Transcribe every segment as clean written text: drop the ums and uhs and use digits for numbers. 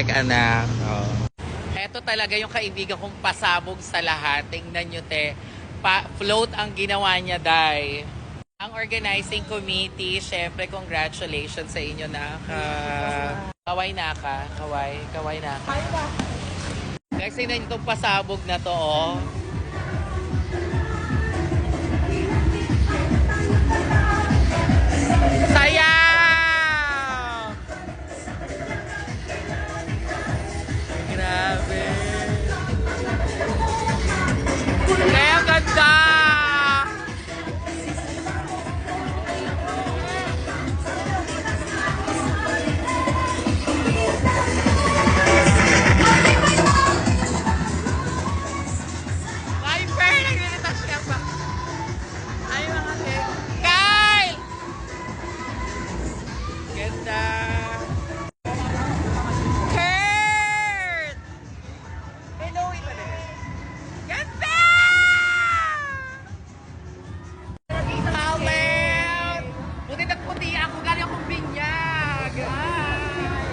check, anak. Oh. Eto talaga yung kaibigan kong pasabog sa lahat. Tingnan nyo, te. Float ang ginawa niya, Day. Ang organizing committee, syempre, congratulations sa inyo, Naka. Kaway, Naka. Kaway, Naka. Guys, tingnan nyo itong pasabog na to, oh. Sayang! Grabe. Kaya ganda! Viper! Naglilitas ka pa. Ay, mga leg. Kyle! Ganda! Kurt! Hello, iba na rin. Ganda! Talent! Buti nagputi ako, galing akong binyag.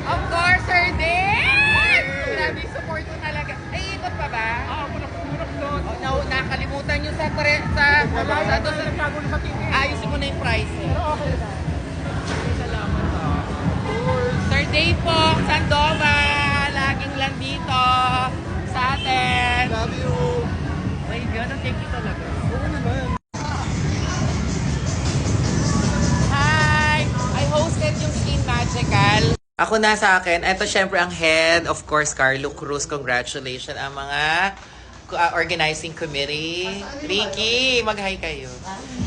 Of course, sir din! Grabe, support ko talaga. Ay, ikot pa ba? Punak doon. Oh, no, nakalimutan nyo sa ayusin mo na yung price. Pero okay na. Salamat Sir Dave po, Sandoval, laging lang dito sa atin. Love you. My God, ang thank you talaga. Oo naman. Hi! I hosted yung Skin Magical. Ako na sa akin. Ito syempre ang head, of course, Carlo Cruz. Congratulations ang mga organizing committee. Ricky, mag-hi kayo.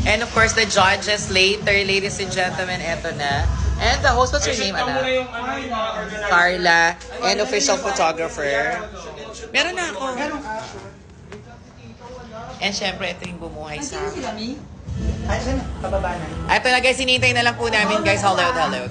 And of course, the judges later, ladies and gentlemen, eto na. And the host, what's your name, Ana? Carla. And official photographer. Meron na ako. And syempre, ito yung bumuhay sa akin. Ay, saan? Pababa na. Ito na guys, sinintay na lang po namin guys. Hello.